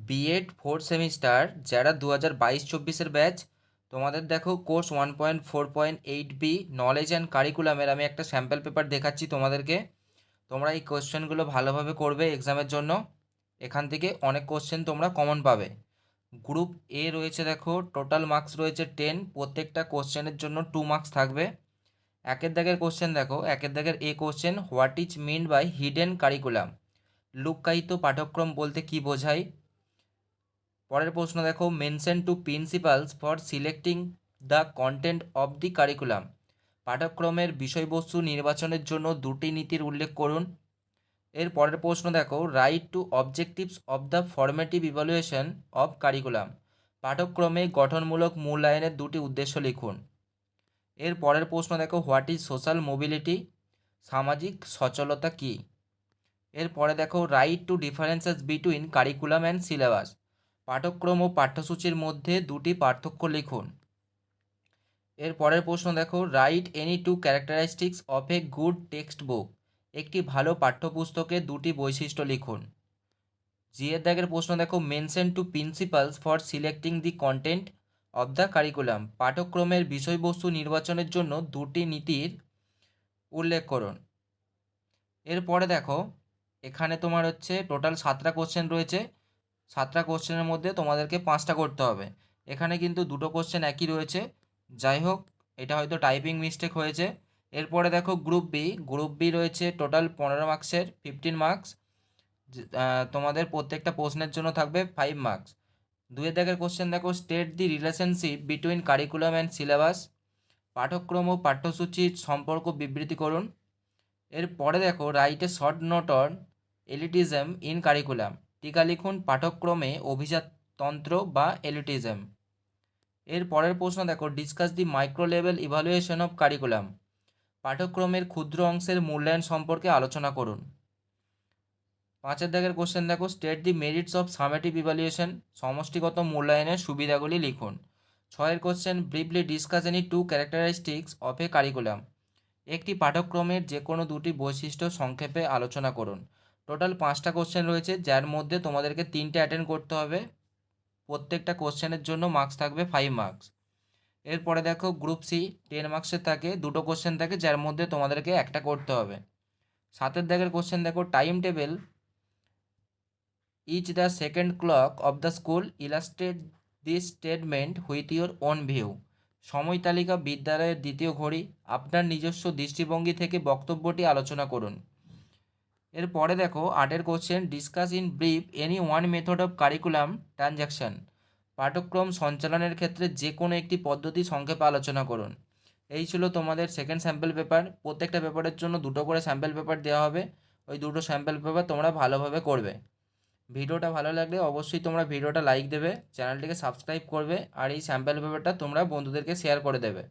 B Ed fourth semester যারা 2022-24 batch, তোমাদের দেখো কোর্স 1.4.8 বি নলেজ অ্যান্ড কারিকুলামের আমি একটা স্যাম্পল পেপার দেখাচ্ছি তোমাদেরকে। তোমরা এই কোশ্চেনগুলো ভালোভাবে করবে এক্সামের জন্য। এখান থেকে অনেক কোশ্চেন তোমরা কমন পাবে। গ্রুপ এ রয়েছে, দেখো টোটাল মার্কস রয়েছে 10, প্রত্যেকটা কোশ্চেনের জন্য 2 মার্কস থাকবে। একের দাগের কোশ্চেন দেখো, একের দাগের এ question, what is mean by hidden curriculum? লুক্কায়িত পাঠ্যক্রম বলতে কি বোঝায়? পরের প্রশ্ন দেখো, mention two principles for selecting the content of the curriculum. পাঠ্যক্রমের বিষয়বস্তু নির্বাচনের জন্য দুটি নীতির উল্লেখ করুন। এর পরের প্রশ্ন দেখো, right two objectives of the formative evaluation of curriculum. পাঠ্যক্রমে গঠনমূলক মূল্যায়নের দুটি উদ্দেশ্য লিখুন। এর পরের প্রশ্ন দেখো, হোয়াট ইজ সোশ্যাল মোবিলিটি? সামাজিক সচলতা কী? এরপরে দেখো, right two differences between curriculum and syllabus. পাঠ্যক্রম ও পাঠ্যসূচির মধ্যে দুটি পার্থক্য লিখুন। এর পরের প্রশ্ন দেখো, write any two characteristics of a good text book. একটি ভালো পাঠ্যপুস্তকের দুটি বৈশিষ্ট্য লিখুন। জি এর দাগের প্রশ্ন দেখো, mention two principles for selecting the content of the curriculum. পাঠ্যক্রমের বিষয়বস্তু নির্বাচনের জন্য দুটি নীতির উল্লেখ করুন। এরপরে দেখো, এখানে তোমার হচ্ছে টোটাল 7টা কোশ্চেন রয়েছে। 7টা কোশ্চেনের মধ্যে তোমাদেরকে 5টা করতে হবে। এখানে কিন্তু দুটো কোশ্চেন একই রয়েছে, যাই হোক এটা হয়তো টাইপিং মিস্টেক হয়েছে। এরপরে দেখো গ্রুপ বি রয়েছে টোটাল 15 মার্কসের, 15 মার্কস। তোমাদের প্রত্যেকটা প্রশ্নের জন্য থাকবে 5 মার্কস। দুয়ের দাগের কোশ্চেন দেখো, state the relationship between curriculum and syllabus. পাঠ্যক্রম ও পাঠ্যসূচির সম্পর্ক বিবৃতি করুন। এরপরে দেখো, write a short note on elitism in curriculum. টিকা লিখুন, পাঠ্যক্রমে অভিজাততন্ত্র বা এলিটিজম। এর পরের প্রশ্ন দেখো, discuss the micro level evaluation of curriculum. পাঠ্যক্রমের ক্ষুদ্র অংশের মূল্যায়ন সম্পর্কে আলোচনা করুন। 5এর দাগের কোশ্চেন দেখো, state the merits of summative evaluation. সমষ্টিগত মূল্যায়নের সুবিধাগুলি লিখুন। 6এর question, briefly discuss any two characteristics of a curriculum. একটি পাঠ্যক্রমের যে কোনো দুটি বৈশিষ্ট্য সংক্ষেপে আলোচনা করুন। টোটাল 5টা কোশ্চেন রয়েছে, যার মধ্যে তোমাদেরকে 3টে অ্যাটেন্ড করতে হবে। প্রত্যেকটা কোশ্চেনের জন্য মার্কস থাকবে 5 মার্কস। এরপরে দেখো, গ্রুপ সি 10 মার্কসের থাকে, দুটো কোশ্চেন থাকে, যার মধ্যে তোমাদেরকে একটা করতে হবে। 7এর দাগের কোশ্চেন দেখো, time table is the second clock of the school, illustrate this statement with your own view. সময় তালিকা বিদ্যালয়ের দ্বিতীয় ঘড়ি। আপনার নিজস্ব দৃষ্টিভঙ্গি থেকে বক্তব্যটি আলোচনা করুন। এরপরে দেখো, 8এর question, discuss in brief any one method of curriculum transaction. পাঠ্যক্রম সঞ্চালনের ক্ষেত্রে যে কোনো একটি পদ্ধতি সংক্ষেপে আলোচনা করুন। এই ছিল তোমাদের সেকেন্ড স্যাম্পল পেপার। প্রত্যেকটা পেপারের জন্য দুটো করে স্যাম্পল পেপার দেওয়া হবে। ওই দুটো স্যাম্পল পেপার তোমরা ভালোভাবে করবে। ভিডিওটা ভালো লাগলে অবশ্যই তোমরা ভিডিওটা লাইক দেবে, চ্যানেলটিকে সাবস্ক্রাইব করবে, আর এই স্যাম্পল পেপারটা তোমরা বন্ধুদেরকে শেয়ার করে দেবে।